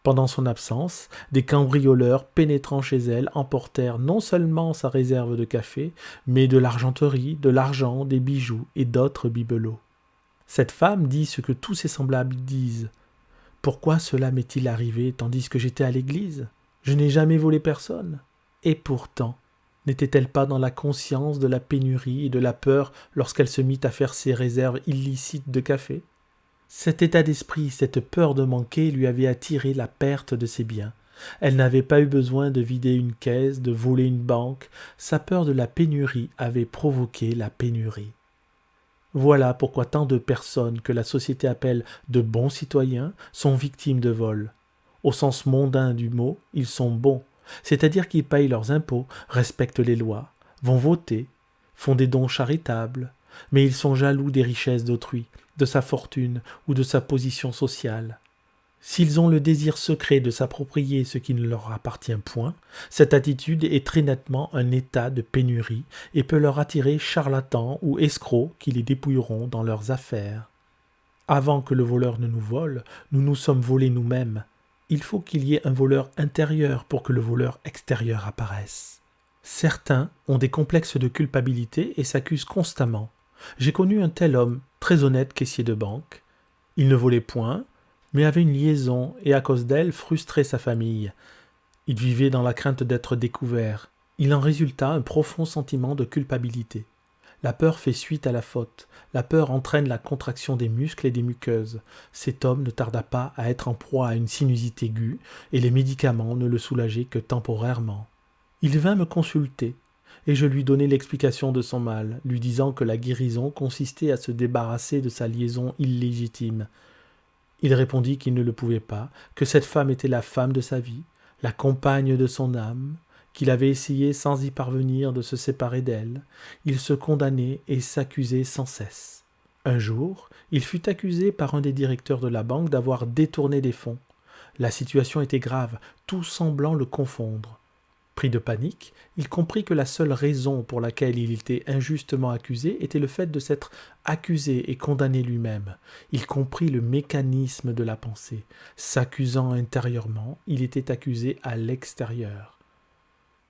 Pendant son absence, des cambrioleurs pénétrant chez elle emportèrent non seulement sa réserve de café, mais de l'argenterie, de l'argent, des bijoux et d'autres bibelots. Cette femme dit ce que tous ses semblables disent. Pourquoi cela m'est-il arrivé tandis que j'étais à l'église? Je n'ai jamais volé personne. Et pourtant, n'était-elle pas dans la conscience de la pénurie et de la peur lorsqu'elle se mit à faire ses réserves illicites de café? Cet état d'esprit, cette peur de manquer lui avait attiré la perte de ses biens. Elle n'avait pas eu besoin de vider une caisse, de voler une banque. Sa peur de la pénurie avait provoqué la pénurie. Voilà pourquoi tant de personnes que la société appelle de bons citoyens sont victimes de vol. Au sens mondain du mot, ils sont bons, c'est-à-dire qu'ils payent leurs impôts, respectent les lois, vont voter, font des dons charitables, mais ils sont jaloux des richesses d'autrui, de sa fortune ou de sa position sociale. S'ils ont le désir secret de s'approprier ce qui ne leur appartient point, cette attitude est très nettement un état de pénurie et peut leur attirer charlatans ou escrocs qui les dépouilleront dans leurs affaires. Avant que le voleur ne nous vole, nous nous sommes volés nous-mêmes. Il faut qu'il y ait un voleur intérieur pour que le voleur extérieur apparaisse. Certains ont des complexes de culpabilité et s'accusent constamment. J'ai connu un tel homme, très honnête caissier de banque. Il ne volait point, mais avait une liaison et à cause d'elle frustrait sa famille. Il vivait dans la crainte d'être découvert. Il en résulta un profond sentiment de culpabilité. La peur fait suite à la faute. La peur entraîne la contraction des muscles et des muqueuses. Cet homme ne tarda pas à être en proie à une sinusite aiguë, et les médicaments ne le soulageaient que temporairement. Il vint me consulter, et je lui donnai l'explication de son mal, lui disant que la guérison consistait à se débarrasser de sa liaison illégitime. Il répondit qu'il ne le pouvait pas, que cette femme était la femme de sa vie, la compagne de son âme, qu'il avait essayé sans y parvenir de se séparer d'elle. Il se condamnait et s'accusait sans cesse. Un jour, il fut accusé par un des directeurs de la banque d'avoir détourné des fonds. La situation était grave, tout semblant le confondre. Pris de panique, il comprit que la seule raison pour laquelle il était injustement accusé était le fait de s'être accusé et condamné lui-même. Il comprit le mécanisme de la pensée. S'accusant intérieurement, il était accusé à l'extérieur.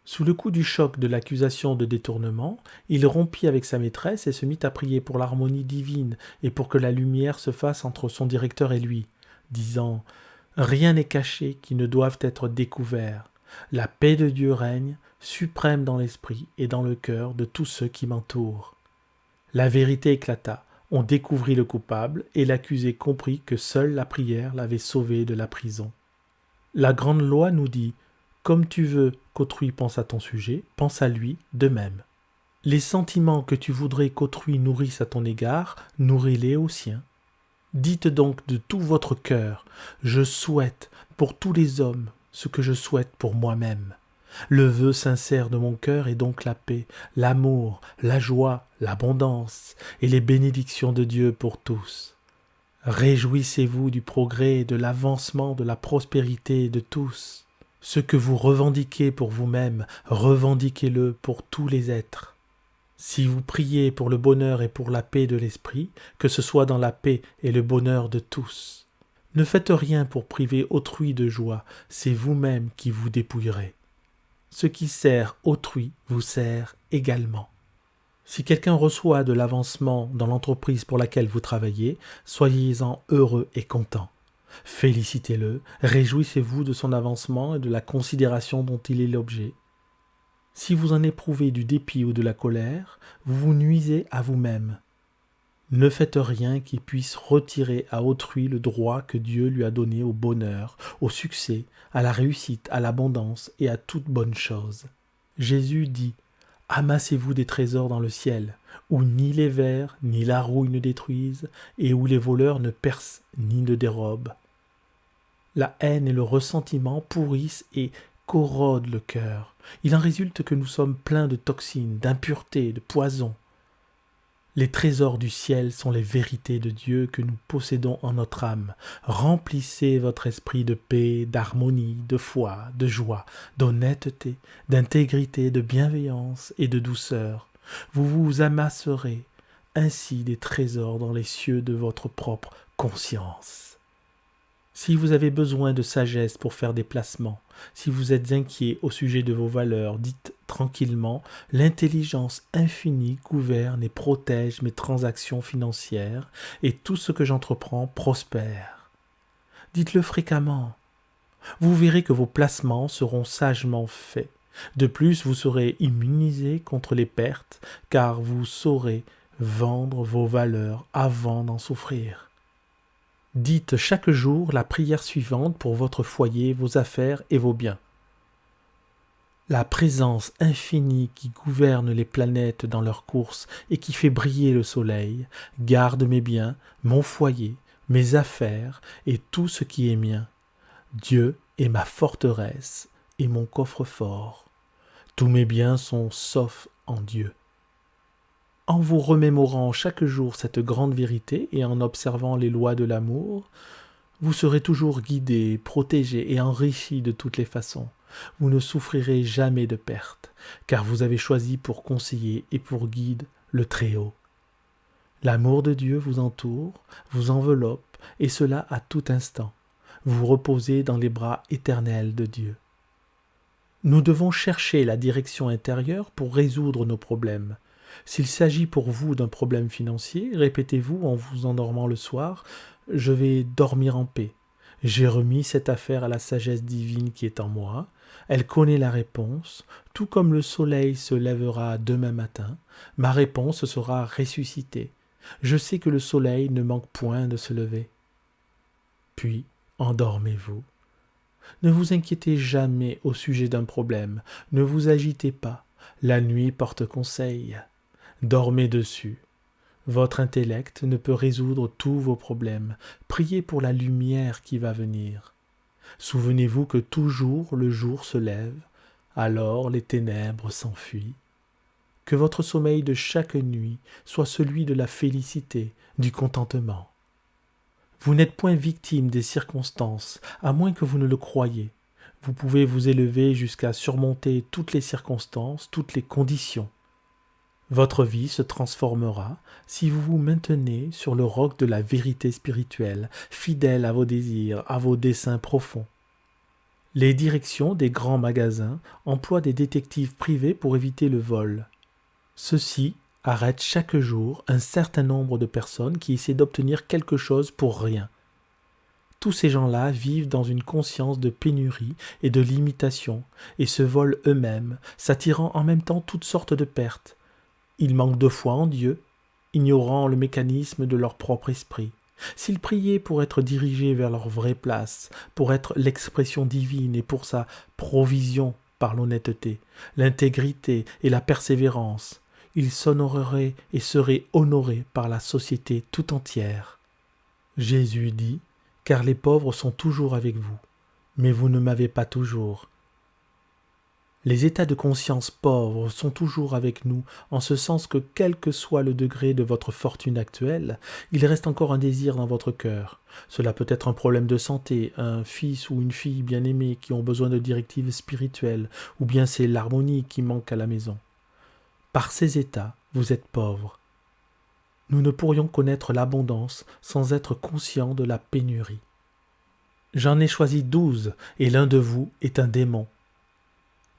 Sous le coup du choc de l'accusation de détournement, il rompit avec sa maîtresse et se mit à prier pour l'harmonie divine et pour que la lumière se fasse entre son directeur et lui, disant « Rien n'est caché qui ne doive être découvert. La paix de Dieu règne, suprême dans l'esprit et dans le cœur de tous ceux qui m'entourent. » La vérité éclata, on découvrit le coupable et l'accusé comprit que seule la prière l'avait sauvé de la prison. La grande loi nous dit « Comme tu veux qu'autrui pense à ton sujet, pense à lui de même. » Les sentiments que tu voudrais qu'autrui nourrisse à ton égard, nourris-les aux siens. Dites donc de tout votre cœur « Je souhaite pour tous les hommes ce que je souhaite pour moi-même. » Le vœu sincère de mon cœur est donc la paix, l'amour, la joie, l'abondance et les bénédictions de Dieu pour tous. Réjouissez-vous du progrès et de l'avancement de la prospérité de tous. Ce que vous revendiquez pour vous-même, revendiquez-le pour tous les êtres. Si vous priez pour le bonheur et pour la paix de l'esprit, que ce soit dans la paix et le bonheur de tous. Ne faites rien pour priver autrui de joie, c'est vous-même qui vous dépouillerez. Ce qui sert autrui vous sert également. Si quelqu'un reçoit de l'avancement dans l'entreprise pour laquelle vous travaillez, soyez-en heureux et content. Félicitez-le, réjouissez-vous de son avancement et de la considération dont il est l'objet. Si vous en éprouvez du dépit ou de la colère, vous vous nuisez à vous-même. Ne faites rien qui puisse retirer à autrui le droit que Dieu lui a donné au bonheur, au succès, à la réussite, à l'abondance et à toute bonne chose. Jésus dit « Amassez-vous des trésors dans le ciel, où ni les vers ni la rouille ne détruisent, et où les voleurs ne percent ni ne dérobent. » La haine et le ressentiment pourrissent et corrodent le cœur. Il en résulte que nous sommes pleins de toxines, d'impuretés, de poisons. Les trésors du ciel sont les vérités de Dieu que nous possédons en notre âme. Remplissez votre esprit de paix, d'harmonie, de foi, de joie, d'honnêteté, d'intégrité, de bienveillance et de douceur. Vous vous amasserez ainsi des trésors dans les cieux de votre propre conscience. Si vous avez besoin de sagesse pour faire des placements, si vous êtes inquiet au sujet de vos valeurs, dites tranquillement « L'intelligence infinie gouverne et protège mes transactions financières et tout ce que j'entreprends prospère. » Dites-le fréquemment. Vous verrez que vos placements seront sagement faits. De plus, vous serez immunisé contre les pertes, car vous saurez vendre vos valeurs avant d'en souffrir. Dites chaque jour la prière suivante pour votre foyer, vos affaires et vos biens. La présence infinie qui gouverne les planètes dans leur course et qui fait briller le soleil, garde mes biens, mon foyer, mes affaires et tout ce qui est mien. Dieu est ma forteresse et mon coffre-fort. Tous mes biens sont saufs en Dieu. En vous remémorant chaque jour cette grande vérité et en observant les lois de l'amour, vous serez toujours guidé, protégé et enrichi de toutes les façons. Vous ne souffrirez jamais de perte, car vous avez choisi pour conseiller et pour guide le Très-Haut. L'amour de Dieu vous entoure, vous enveloppe, et cela à tout instant. Vous reposez dans les bras éternels de Dieu. Nous devons chercher la direction intérieure pour résoudre nos problèmes. S'il s'agit pour vous d'un problème financier, répétez-vous en vous endormant le soir « Je vais dormir en paix. J'ai remis cette affaire à la sagesse divine qui est en moi. Elle connaît la réponse. Tout comme le soleil se lèvera demain matin, ma réponse sera ressuscitée. Je sais que le soleil ne manque point de se lever. » Puis, endormez-vous. Ne vous inquiétez jamais au sujet d'un problème. Ne vous agitez pas. La nuit porte conseil. Dormez dessus. Votre intellect ne peut résoudre tous vos problèmes. Priez pour la lumière qui va venir. Souvenez-vous que toujours le jour se lève, alors les ténèbres s'enfuient. Que votre sommeil de chaque nuit soit celui de la félicité, du contentement. Vous n'êtes point victime des circonstances, à moins que vous ne le croyiez. Vous pouvez vous élever jusqu'à surmonter toutes les circonstances, toutes les conditions. Votre vie se transformera si vous vous maintenez sur le roc de la vérité spirituelle, fidèle à vos désirs, à vos desseins profonds. Les directions des grands magasins emploient des détectives privés pour éviter le vol. Ceux-ci arrêtent chaque jour un certain nombre de personnes qui essaient d'obtenir quelque chose pour rien. Tous ces gens-là vivent dans une conscience de pénurie et de limitation et se volent eux-mêmes, s'attirant en même temps toutes sortes de pertes. Ils manquent de foi en Dieu, ignorant le mécanisme de leur propre esprit. S'ils priaient pour être dirigés vers leur vraie place, pour être l'expression divine et pour sa provision par l'honnêteté, l'intégrité et la persévérance, ils s'honoreraient et seraient honorés par la société tout entière. Jésus dit: « Car les pauvres sont toujours avec vous, mais vous ne m'avez pas toujours. » Les états de conscience pauvres sont toujours avec nous, en ce sens que quel que soit le degré de votre fortune actuelle, il reste encore un désir dans votre cœur. Cela peut être un problème de santé, un fils ou une fille bien-aimés qui ont besoin de directives spirituelles, ou bien c'est l'harmonie qui manque à la maison. Par ces états, vous êtes pauvre. Nous ne pourrions connaître l'abondance sans être conscients de la pénurie. J'en ai choisi 12, et l'un de vous est un démon.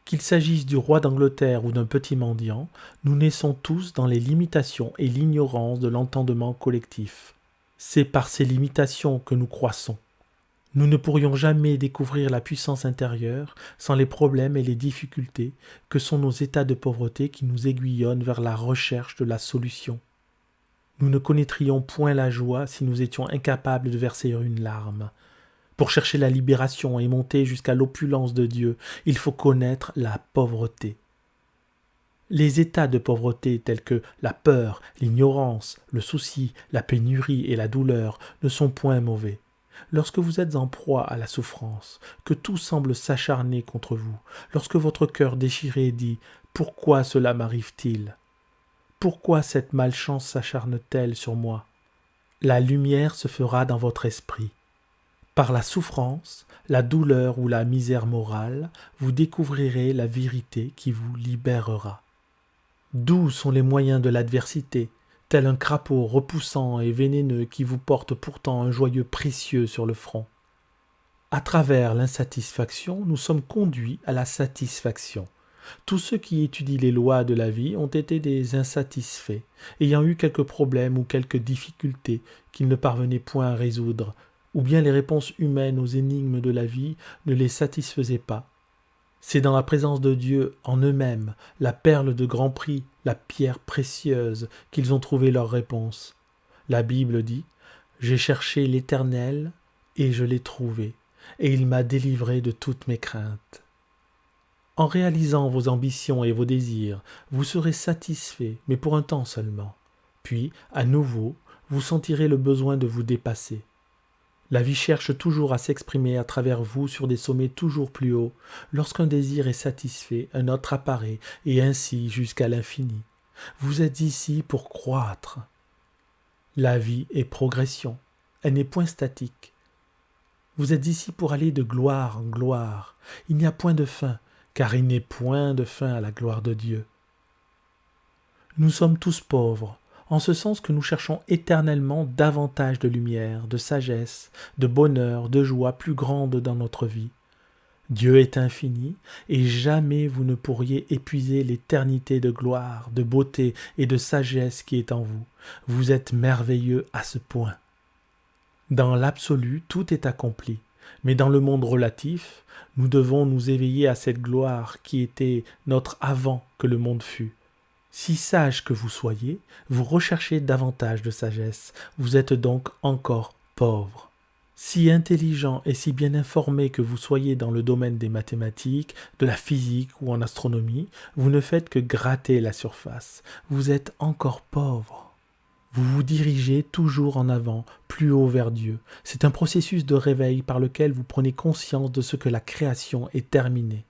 Qu'il s'agisse du roi d'Angleterre ou d'un petit mendiant, nous naissons tous dans les limitations et l'ignorance de l'entendement collectif. C'est par ces limitations que nous croissons. Nous ne pourrions jamais découvrir la puissance intérieure sans les problèmes et les difficultés que sont nos états de pauvreté qui nous aiguillonnent vers la recherche de la solution. Nous ne connaîtrions point la joie si nous étions incapables de verser une larme. Pour chercher la libération et monter jusqu'à l'opulence de Dieu, il faut connaître la pauvreté. Les états de pauvreté tels que la peur, l'ignorance, le souci, la pénurie et la douleur ne sont point mauvais. Lorsque vous êtes en proie à la souffrance, que tout semble s'acharner contre vous, lorsque votre cœur déchiré dit « Pourquoi cela m'arrive-t-il ? Pourquoi cette malchance s'acharne-t-elle sur moi ?» La lumière se fera dans votre esprit. Par la souffrance, la douleur ou la misère morale, vous découvrirez la vérité qui vous libérera. Doux sont les moyens de l'adversité, tel un crapaud repoussant et vénéneux qui vous porte pourtant un joyau précieux sur le front. À travers l'insatisfaction, nous sommes conduits à la satisfaction. Tous ceux qui étudient les lois de la vie ont été des insatisfaits, ayant eu quelques problèmes ou quelques difficultés qu'ils ne parvenaient point à résoudre, ou bien les réponses humaines aux énigmes de la vie ne les satisfaisaient pas. C'est dans la présence de Dieu en eux-mêmes, la perle de grand prix, la pierre précieuse, qu'ils ont trouvé leur réponse. La Bible dit « J'ai cherché l'Éternel et je l'ai trouvé, et il m'a délivré de toutes mes craintes. » En réalisant vos ambitions et vos désirs, vous serez satisfait, mais pour un temps seulement. Puis, à nouveau, vous sentirez le besoin de vous dépasser. La vie cherche toujours à s'exprimer à travers vous sur des sommets toujours plus hauts. Lorsqu'un désir est satisfait, un autre apparaît, et ainsi jusqu'à l'infini. Vous êtes ici pour croître. La vie est progression, elle n'est point statique. Vous êtes ici pour aller de gloire en gloire. Il n'y a point de fin, car il n'est point de fin à la gloire de Dieu. Nous sommes tous pauvres, en ce sens que nous cherchons éternellement davantage de lumière, de sagesse, de bonheur, de joie plus grande dans notre vie. Dieu est infini, et jamais vous ne pourriez épuiser l'éternité de gloire, de beauté et de sagesse qui est en vous. Vous êtes merveilleux à ce point. Dans l'absolu, tout est accompli, mais dans le monde relatif, nous devons nous éveiller à cette gloire qui était notre avant que le monde fût. Si sage que vous soyez, vous recherchez davantage de sagesse, vous êtes donc encore pauvre. Si intelligent et si bien informé que vous soyez dans le domaine des mathématiques, de la physique ou en astronomie, vous ne faites que gratter la surface, vous êtes encore pauvre. Vous vous dirigez toujours en avant, plus haut vers Dieu. C'est un processus de réveil par lequel vous prenez conscience de ce que la création est terminée.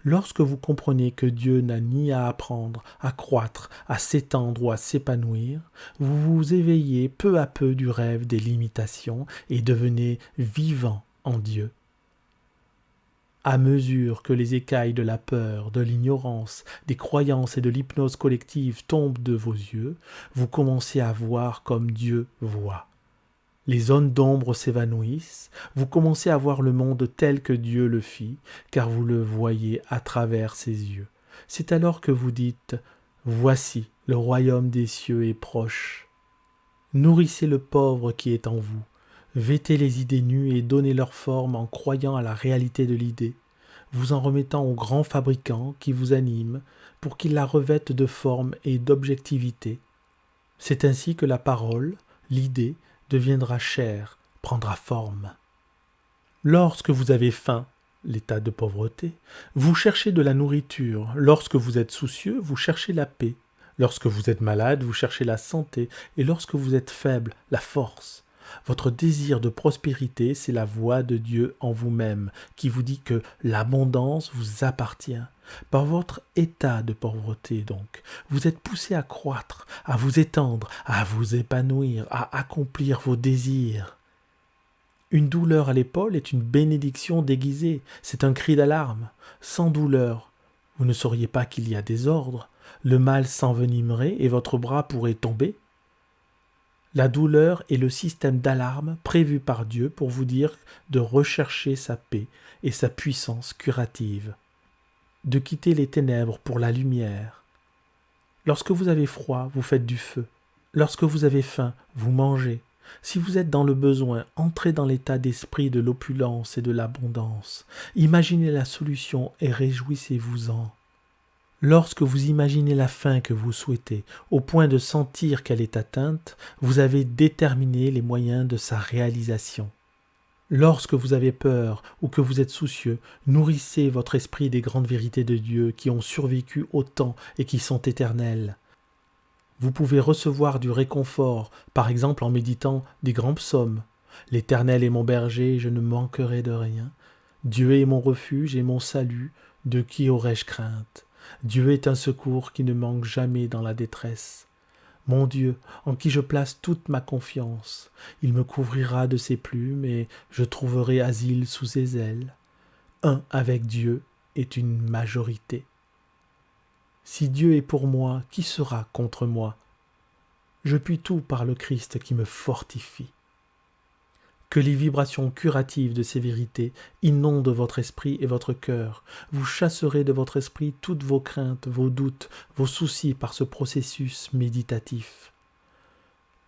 Lorsque vous comprenez que Dieu n'a ni à apprendre, à croître, à s'étendre ou à s'épanouir, vous vous éveillez peu à peu du rêve des limitations et devenez vivant en Dieu. À mesure que les écailles de la peur, de l'ignorance, des croyances et de l'hypnose collective tombent de vos yeux, vous commencez à voir comme Dieu voit. Les zones d'ombre s'évanouissent, vous commencez à voir le monde tel que Dieu le fit, car vous le voyez à travers ses yeux. C'est alors que vous dites « Voici, le royaume des cieux est proche ». Nourrissez le pauvre qui est en vous. Vêtez les idées nues et donnez leur forme en croyant à la réalité de l'idée, vous en remettant au grand fabricant qui vous anime pour qu'il la revête de forme et d'objectivité. C'est ainsi que la parole, l'idée, deviendra chair, prendra forme. Lorsque vous avez faim, l'état de pauvreté, vous cherchez de la nourriture. Lorsque vous êtes soucieux, vous cherchez la paix. Lorsque vous êtes malade, vous cherchez la santé. Et lorsque vous êtes faible, la force. Votre désir de prospérité, c'est la voix de Dieu en vous-même qui vous dit que l'abondance vous appartient. Par votre état de pauvreté, donc, vous êtes poussé à croître, à vous étendre, à vous épanouir, à accomplir vos désirs. Une douleur à l'épaule est une bénédiction déguisée, c'est un cri d'alarme. Sans douleur, vous ne sauriez pas qu'il y a des ordres, le mal s'envenimerait et votre bras pourrait tomber. La douleur est le système d'alarme prévu par Dieu pour vous dire de rechercher sa paix et sa puissance curative, de quitter les ténèbres pour la lumière. Lorsque vous avez froid, vous faites du feu. Lorsque vous avez faim, vous mangez. Si vous êtes dans le besoin, entrez dans l'état d'esprit de l'opulence et de l'abondance. Imaginez la solution et réjouissez-vous-en. Lorsque vous imaginez la fin que vous souhaitez, au point de sentir qu'elle est atteinte, vous avez déterminé les moyens de sa réalisation. Lorsque vous avez peur ou que vous êtes soucieux, nourrissez votre esprit des grandes vérités de Dieu qui ont survécu au temps et qui sont éternelles. Vous pouvez recevoir du réconfort, par exemple en méditant des grands psaumes. « L'Éternel est mon berger, je ne manquerai de rien. Dieu est mon refuge et mon salut, de qui aurais-je crainte ? Dieu est un secours qui ne manque jamais dans la détresse. Mon Dieu, en qui je place toute ma confiance, il me couvrira de ses plumes et je trouverai asile sous ses ailes. Un avec Dieu est une majorité. Si Dieu est pour moi, qui sera contre moi ? Je puis tout par le Christ qui me fortifie. Que les vibrations curatives de ces vérités inondent votre esprit et votre cœur. Vous chasserez de votre esprit toutes vos craintes, vos doutes, vos soucis par ce processus méditatif.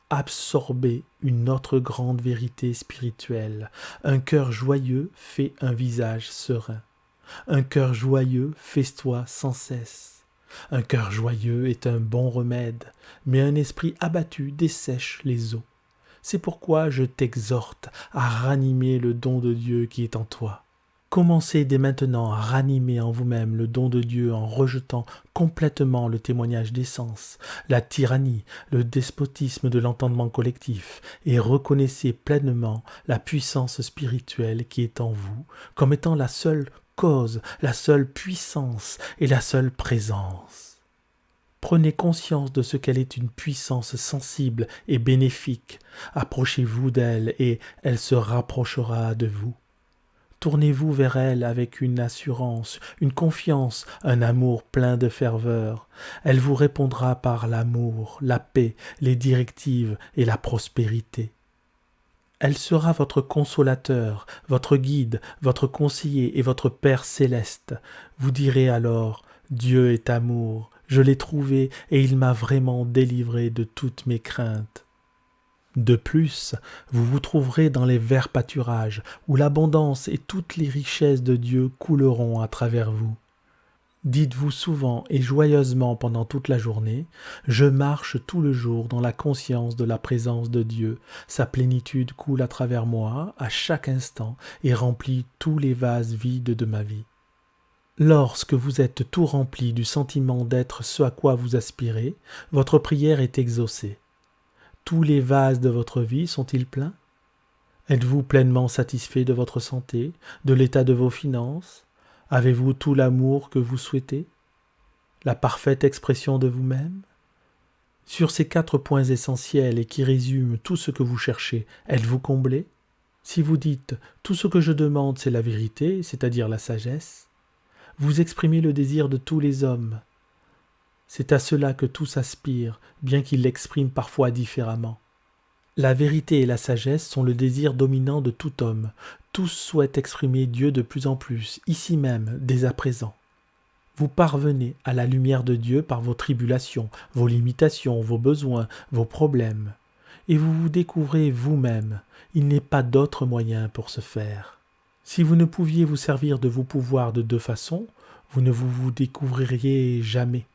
Absorbez une autre grande vérité spirituelle. Un cœur joyeux fait un visage serein. Un cœur joyeux festoie sans cesse. Un cœur joyeux est un bon remède, mais un esprit abattu dessèche les eaux. C'est pourquoi je t'exhorte à ranimer le don de Dieu qui est en toi. Commencez dès maintenant à ranimer en vous-même le don de Dieu en rejetant complètement le témoignage des sens, la tyrannie, le despotisme de l'entendement collectif et reconnaissez pleinement la puissance spirituelle qui est en vous comme étant la seule cause, la seule puissance et la seule présence. Prenez conscience de ce qu'elle est une puissance sensible et bénéfique. Approchez-vous d'elle et elle se rapprochera de vous. Tournez-vous vers elle avec une assurance, une confiance, un amour plein de ferveur. Elle vous répondra par l'amour, la paix, les directives et la prospérité. Elle sera votre consolateur, votre guide, votre conseiller et votre Père céleste. Vous direz alors « Dieu est amour ». Je l'ai trouvé et il m'a vraiment délivré de toutes mes craintes. De plus, vous vous trouverez dans les verts pâturages où l'abondance et toutes les richesses de Dieu couleront à travers vous. Dites-vous souvent et joyeusement pendant toute la journée « Je marche tout le jour dans la conscience de la présence de Dieu. Sa plénitude coule à travers moi à chaque instant et remplit tous les vases vides de ma vie. » Lorsque vous êtes tout rempli du sentiment d'être ce à quoi vous aspirez, votre prière est exaucée. Tous les vases de votre vie sont-ils pleins ? Êtes-vous pleinement satisfait de votre santé, de l'état de vos finances ? Avez-vous tout l'amour que vous souhaitez? La parfaite expression de vous-même? Sur ces 4 points essentiels et qui résument tout ce que vous cherchez, êtes-vous comblé? Si vous dites « tout ce que je demande c'est la vérité », c'est-à-dire la sagesse, vous exprimez le désir de tous les hommes. C'est à cela que tous aspirent, bien qu'ils l'expriment parfois différemment. La vérité et la sagesse sont le désir dominant de tout homme. Tous souhaitent exprimer Dieu de plus en plus, ici même, dès à présent. Vous parvenez à la lumière de Dieu par vos tribulations, vos limitations, vos besoins, vos problèmes. Et vous vous découvrez vous-même. Il n'est pas d'autre moyen pour ce faire. Si vous ne pouviez vous servir de vos pouvoirs de 2 façons, vous ne vous découvririez jamais.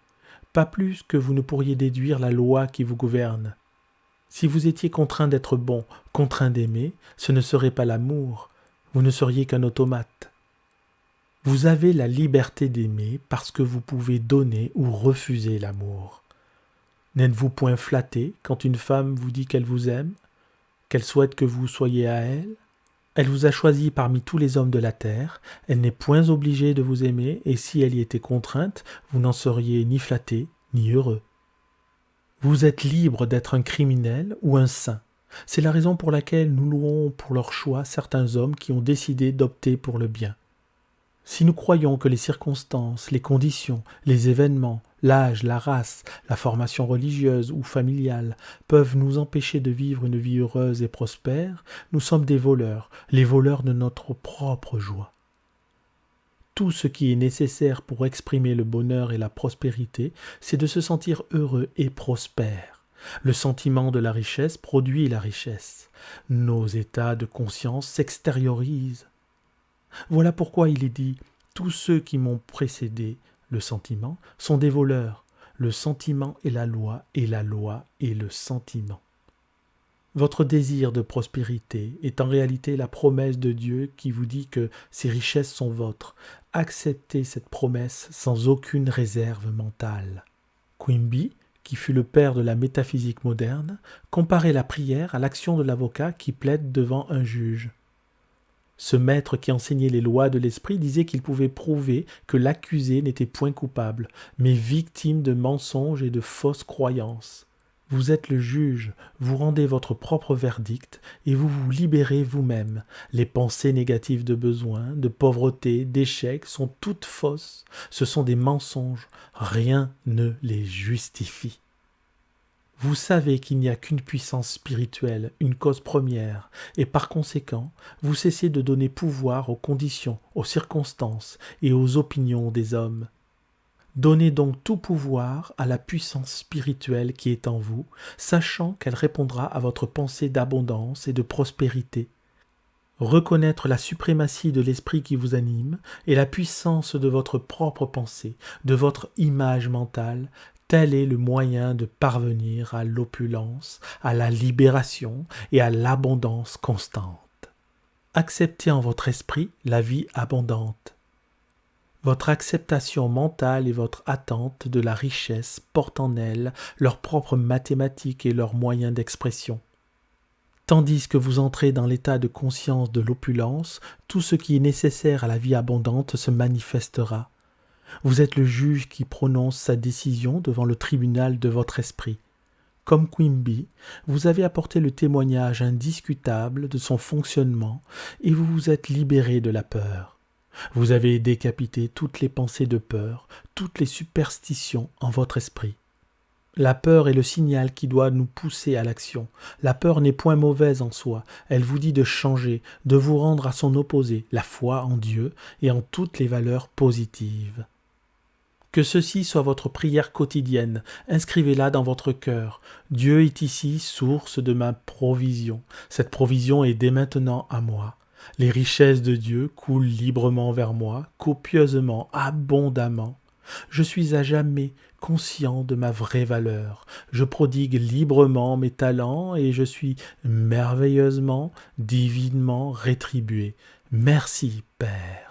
Pas plus que vous ne pourriez déduire la loi qui vous gouverne. Si vous étiez contraint d'être bon, contraint d'aimer, ce ne serait pas l'amour. Vous ne seriez qu'un automate. Vous avez la liberté d'aimer parce que vous pouvez donner ou refuser l'amour. N'êtes-vous point flatté quand une femme vous dit qu'elle vous aime, qu'elle souhaite que vous soyez à elle? Elle vous a choisi parmi tous les hommes de la terre, elle n'est point obligée de vous aimer, et si elle y était contrainte, vous n'en seriez ni flatté, ni heureux. Vous êtes libre d'être un criminel ou un saint. C'est la raison pour laquelle nous louons pour leur choix certains hommes qui ont décidé d'opter pour le bien. Si nous croyons que les circonstances, les conditions, les événements, l'âge, la race, la formation religieuse ou familiale peuvent nous empêcher de vivre une vie heureuse et prospère, nous sommes des voleurs, les voleurs de notre propre joie. Tout ce qui est nécessaire pour exprimer le bonheur et la prospérité, c'est de se sentir heureux et prospère. Le sentiment de la richesse produit la richesse. Nos états de conscience s'extériorisent. Voilà pourquoi il est dit « Tous ceux qui m'ont précédé, le sentiment, sont des voleurs. Le sentiment est la loi est le sentiment. » Votre désir de prospérité est en réalité la promesse de Dieu qui vous dit que ces richesses sont vôtres. Acceptez cette promesse sans aucune réserve mentale. Quimby, qui fut le père de la métaphysique moderne, comparait la prière à l'action de l'avocat qui plaide devant un juge. Ce maître qui enseignait les lois de l'esprit disait qu'il pouvait prouver que l'accusé n'était point coupable, mais victime de mensonges et de fausses croyances. Vous êtes le juge, vous rendez votre propre verdict et vous vous libérez vous-même. Les pensées négatives de besoin, de pauvreté, d'échec sont toutes fausses. Ce sont des mensonges, rien ne les justifie. Vous savez qu'il n'y a qu'une puissance spirituelle, une cause première, et par conséquent, vous cessez de donner pouvoir aux conditions, aux circonstances et aux opinions des hommes. Donnez donc tout pouvoir à la puissance spirituelle qui est en vous, sachant qu'elle répondra à votre pensée d'abondance et de prospérité. Reconnaître la suprématie de l'esprit qui vous anime et la puissance de votre propre pensée, de votre image mentale, tel est le moyen de parvenir à l'opulence, à la libération et à l'abondance constante. Acceptez en votre esprit la vie abondante. Votre acceptation mentale et votre attente de la richesse portent en elles leurs propres mathématiques et leurs moyens d'expression. Tandis que vous entrez dans l'état de conscience de l'opulence, tout ce qui est nécessaire à la vie abondante se manifestera. Vous êtes le juge qui prononce sa décision devant le tribunal de votre esprit. Comme Quimby, vous avez apporté le témoignage indiscutable de son fonctionnement et vous vous êtes libéré de la peur. Vous avez décapité toutes les pensées de peur, toutes les superstitions en votre esprit. La peur est le signal qui doit nous pousser à l'action. La peur n'est point mauvaise en soi, elle vous dit de changer, de vous rendre à son opposé, la foi en Dieu et en toutes les valeurs positives. Que ceci soit votre prière quotidienne, inscrivez-la dans votre cœur. Dieu est ici, source de ma provision. Cette provision est dès maintenant à moi. Les richesses de Dieu coulent librement vers moi, copieusement, abondamment. Je suis à jamais conscient de ma vraie valeur. Je prodigue librement mes talents et je suis merveilleusement, divinement rétribué. Merci, Père.